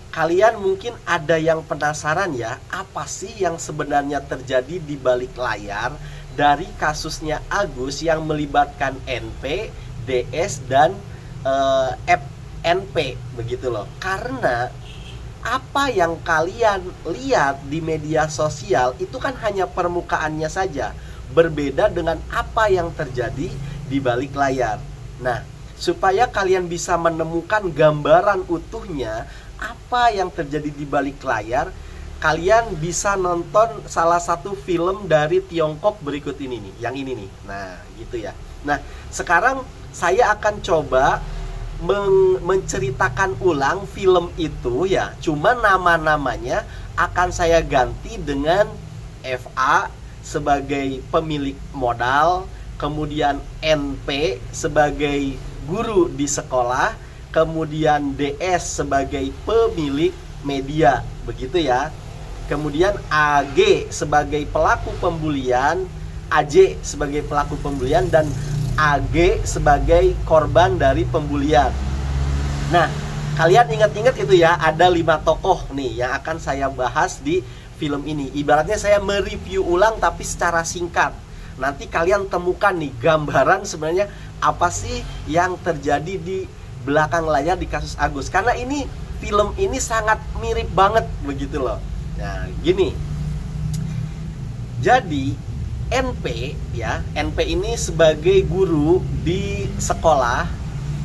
kalian mungkin ada yang penasaran ya, apa sih yang sebenarnya terjadi di balik layar dari kasusnya Agus yang melibatkan NP, DS, dan FNP begitu loh. Karena apa yang kalian lihat di media sosial itu kan hanya permukaannya saja, berbeda dengan apa yang terjadi di balik layar. Nah, supaya kalian bisa menemukan gambaran utuhnya apa yang terjadi di balik layar, kalian bisa nonton salah satu film dari Tiongkok berikut ini nih, yang ini nih. Nah, gitu ya. Nah, sekarang saya akan coba menceritakan ulang film itu ya. Cuma nama-namanya akan saya ganti dengan FA sebagai pemilik modal, kemudian NP sebagai guru di sekolah, kemudian DS sebagai pemilik media, begitu ya. Kemudian AG sebagai pelaku pembulian, AJ sebagai pelaku pembulian, dan AG sebagai korban dari pembulian. Nah, kalian ingat-ingat itu ya, ada 5 tokoh nih yang akan saya bahas di film ini. Ibaratnya saya mereview ulang tapi secara singkat. Nanti kalian temukan nih gambaran sebenarnya apa sih yang terjadi di belakang layar di kasus Agus. Karena ini film ini sangat mirip banget begitu loh. Nah, gini. Jadi NP ya, NP ini sebagai guru di sekolah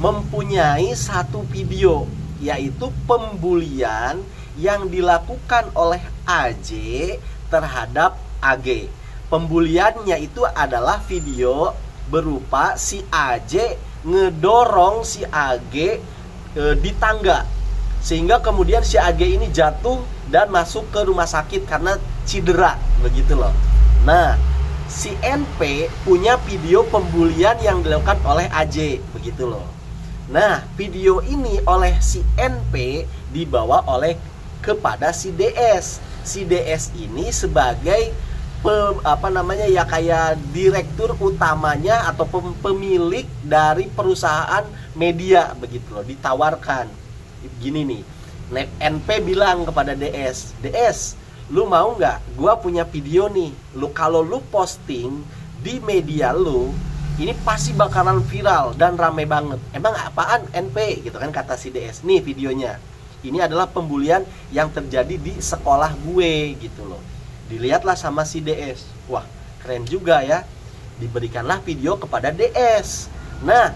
mempunyai satu video, yaitu pembulian yang dilakukan oleh AJ terhadap AG. Pembuliannya itu adalah video berupa si AJ ngedorong si AG di tangga, sehingga kemudian si AG ini jatuh dan masuk ke rumah sakit karena cedera begitu loh. Nah, si NP punya video pembulian yang dilakukan oleh AJ begitu loh. Nah, video ini oleh si NP dibawa oleh kepada si DS. Si DS ini sebagai kayak direktur utamanya atau pemilik dari perusahaan media begitu loh, ditawarkan. Gini nih, NP bilang kepada DS, DS, lu mau nggak? Gua punya video nih. Kalau lu posting di media lu, ini pasti bakalan viral dan rame banget. Emang apaan NP? Gitu kan kata si DS. Nih videonya. Ini adalah pembulian yang terjadi di sekolah gue gitu loh. Dilihatlah sama si DS. Wah, keren juga ya. Diberikanlah video kepada DS. Nah,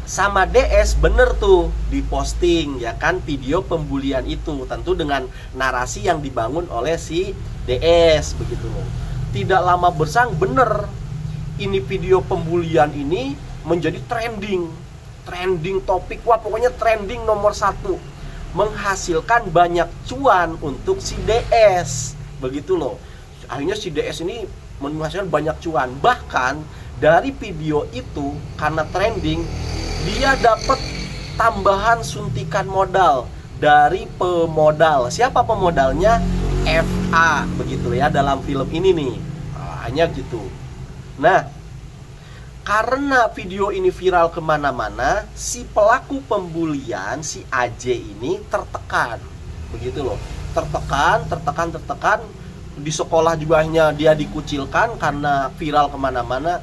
sama DS bener tuh diposting ya kan video pembulian itu, tentu dengan narasi yang dibangun oleh si DS begitu loh. Tidak lama bersang bener ini video pembulian ini menjadi trending topik. Wah, pokoknya trending nomor 1, menghasilkan banyak cuan untuk si DS begitu loh. Akhirnya si DS ini menghasilkan banyak cuan. Bahkan dari video itu karena trending, dia dapat tambahan suntikan modal dari pemodal. Siapa pemodalnya? FA begitu ya dalam film ini nih. Hanya gitu. Nah, karena video ini viral kemana-mana, si pelaku pembulian, si AJ ini tertekan begitu loh. Tertekan. Di sekolah juga hanya dia dikucilkan karena viral kemana-mana.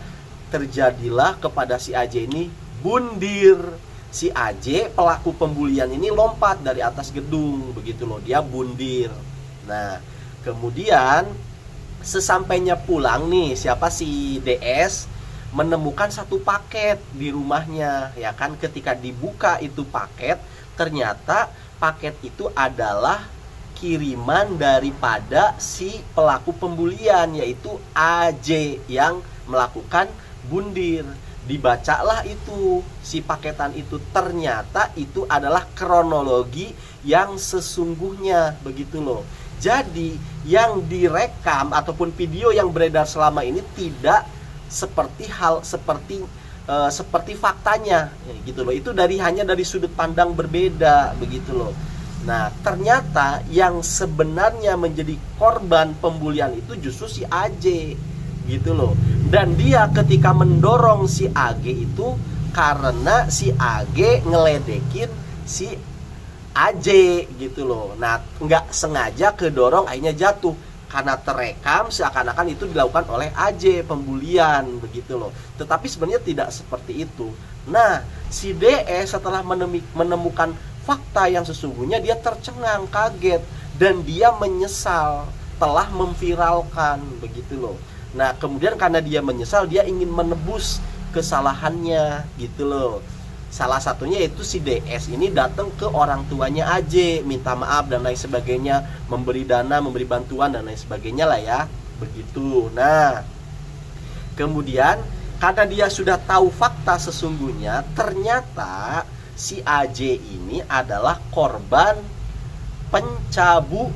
Terjadilah kepada si AJ ini bundir. Si AJ pelaku pembulian ini lompat dari atas gedung begitu loh, dia bundir. Nah, kemudian sesampainya pulang nih, siapa si DS menemukan satu paket di rumahnya ya kan. Ketika dibuka itu paket, ternyata paket itu adalah kiriman daripada si pelaku pembulian, yaitu AJ yang melakukan bundir. Dibacalah itu si paketan itu, ternyata itu adalah kronologi yang sesungguhnya begitu loh. Jadi yang direkam ataupun video yang beredar selama ini tidak seperti faktanya gitu loh. Itu hanya dari sudut pandang berbeda begitu loh. Nah, ternyata yang sebenarnya menjadi korban pembulian itu justru si AJ gitu loh. Dan dia ketika mendorong si AG itu karena si AG ngeledekin si AJ gitu loh. Nah, nggak sengaja kedorong akhirnya jatuh karena terekam seakan-akan itu dilakukan oleh AJ, pembulian begitu loh. Tetapi sebenarnya tidak seperti itu. Nah, si DS setelah menemukan fakta yang sesungguhnya, dia tercengang, kaget, dan dia menyesal telah memviralkan begitu loh. Nah, kemudian karena dia menyesal, dia ingin menebus kesalahannya gitu loh. Salah satunya yaitu si DS ini datang ke orang tuanya AJ, minta maaf dan lain sebagainya, memberi dana, memberi bantuan dan lain sebagainya lah ya, begitu. Nah, kemudian karena dia sudah tahu fakta sesungguhnya, ternyata si AJ ini adalah korban pencabut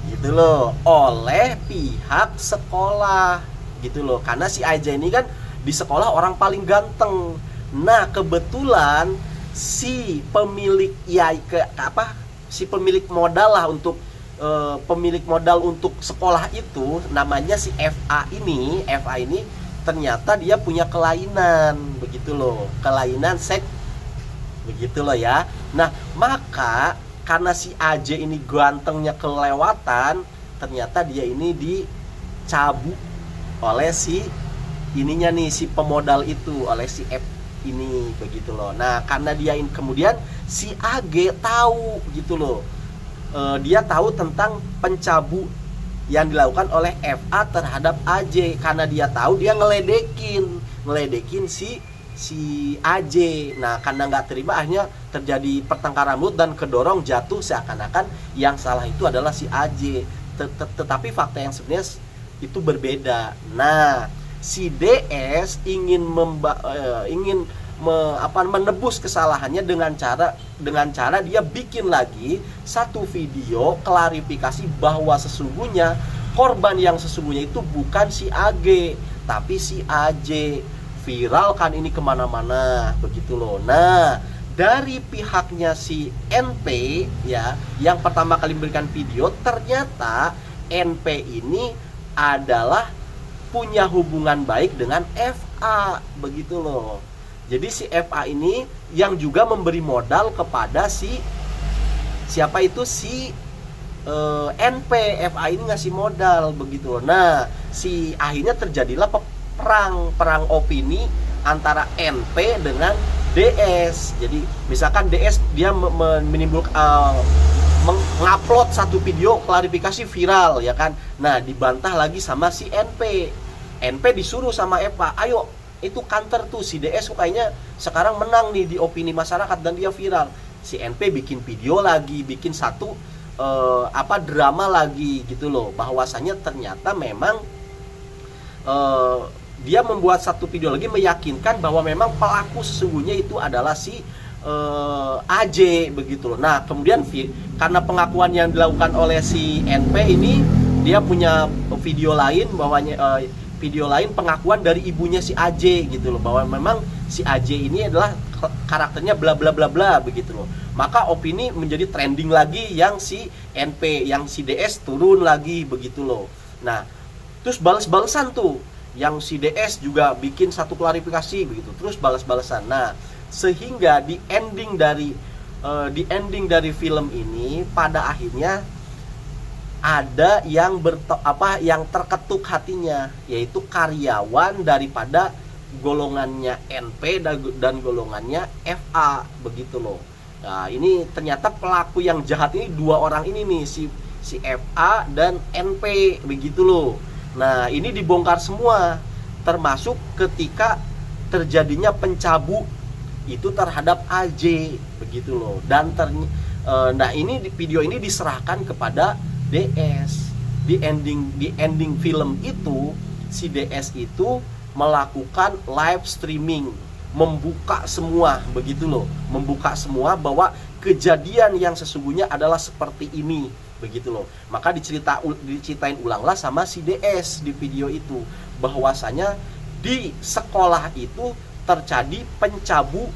gitu loh oleh pihak sekolah gitu loh. Karena si AJ ini kan di sekolah orang paling ganteng. Nah, kebetulan si pemilik si pemilik modal lah untuk pemilik modal untuk sekolah itu, namanya si FA ini ternyata dia punya kelainan begitu loh, kelainan seks begitu loh ya. Nah, maka karena si AJ ini gantengnya kelewatan, ternyata dia ini dicabut oleh si ininya nih, si pemodal itu, oleh si F ini begitu loh. Nah, karena dia ini kemudian si AG tahu gitu loh, dia tahu tentang pencabut yang dilakukan oleh FA terhadap AJ. Karena dia tahu, dia ngeledekin si AJ. Nah, karena nggak terima, akhirnya terjadi pertengkaran mulut dan kedorong jatuh seakan-akan yang salah itu adalah si AJ. Tetapi fakta yang sebenarnya itu berbeda. Nah, si DS ingin menebus kesalahannya dengan cara dia bikin lagi satu video klarifikasi bahwa sesungguhnya korban yang sesungguhnya itu bukan si AG tapi si AJ. Viralkan ini kemana-mana begitu loh. Nah, dari pihaknya si NP ya, yang pertama kali memberikan video, ternyata NP ini adalah punya hubungan baik dengan FA begitu loh. Jadi si FA ini yang juga memberi modal kepada si NP. FA ini ngasih modal begitu loh. Nah, si akhirnya terjadilah perang opini antara NP dengan DS. Jadi misalkan DS dia menimbulkan mengupload satu video klarifikasi viral ya kan. Nah, dibantah lagi sama si NP. NP disuruh sama FA, ayo itu counter tuh, si DS kayaknya sekarang menang nih di opini masyarakat dan dia viral. Si NP bikin video lagi, bikin satu drama lagi gitu loh, bahwasanya ternyata memang dia membuat satu video lagi meyakinkan bahwa memang pelaku sesungguhnya itu adalah si AJ begitu loh. Nah, kemudian karena pengakuan yang dilakukan oleh si NP ini, dia punya video lain pengakuan dari ibunya si AJ gitu loh, bahwa memang si AJ ini adalah karakternya bla bla bla bla begitu loh. Maka opini menjadi trending lagi, yang si NP, yang si DS turun lagi begitu loh. Nah, terus balas-balasan tuh, yang si DS juga bikin satu klarifikasi begitu, terus balas-balasan. Nah, sehingga di ending dari film ini pada akhirnya ada yang yang terketuk hatinya, yaitu karyawan daripada golongannya NP dan golongannya FA begitu loh. Nah, ini ternyata pelaku yang jahat ini dua orang ini nih, si FA dan NP begitu loh. Nah, ini dibongkar semua, termasuk ketika terjadinya pencabut itu terhadap AJ begitu loh. Dan nah, ini video ini diserahkan kepada DS. Di ending film itu, si DS itu melakukan live streaming, membuka semua begitu loh, membuka semua bahwa kejadian yang sesungguhnya adalah seperti ini begitu loh. Maka diceritain ulanglah sama si DS di video itu, bahwasanya di sekolah itu terjadi pencabut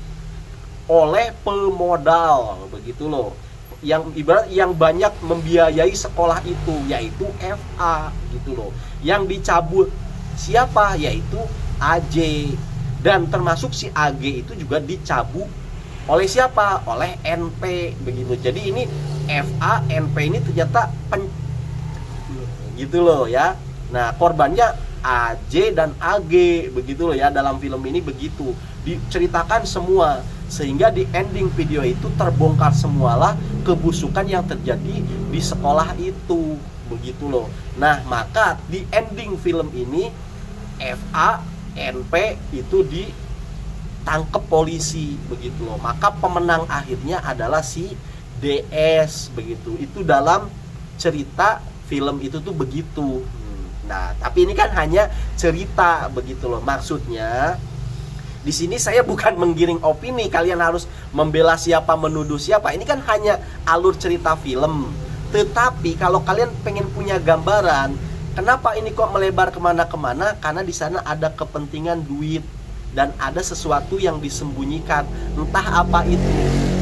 oleh pemodal begitu loh, yang ibarat yang banyak membiayai sekolah itu, yaitu FA gitu loh. Yang dicabut siapa? Yaitu AJ. Dan termasuk si AG itu juga dicabut Oleh siapa? Oleh NP begitu. Jadi ini FA, NP ini ternyata gitu loh ya. Nah, korbannya AJ dan AG begitu loh ya, dalam film ini begitu. Diceritakan semua sehingga di ending video itu terbongkar semualah kebusukan yang terjadi di sekolah itu begitu loh. Nah, maka di ending film ini FA, NP itu ditangkap polisi begitu loh. Maka pemenang akhirnya adalah si DS begitu. Itu dalam cerita film itu tuh begitu. Nah, tapi ini kan hanya cerita begitu loh. Maksudnya di sini saya bukan menggiring opini kalian harus membela siapa, menuduh siapa. Ini kan hanya alur cerita film. Tetapi kalau kalian pengen punya gambaran, kenapa ini kok melebar kemana-kemana? Karena di sana ada kepentingan duit dan ada sesuatu yang disembunyikan. Entah apa itu.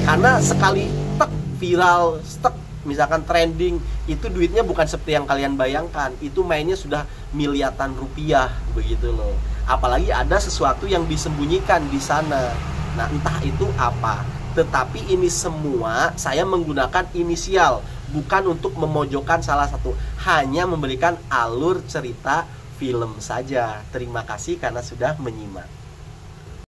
Karena sekali tek viral, tek misalkan trending, itu duitnya bukan seperti yang kalian bayangkan. Itu mainnya sudah miliaran rupiah begitu loh. Apalagi ada sesuatu yang disembunyikan di sana. Nah, entah itu apa. Tetapi ini semua saya menggunakan inisial, bukan untuk memojokkan salah satu, hanya memberikan alur cerita film saja. Terima kasih karena sudah menyimak.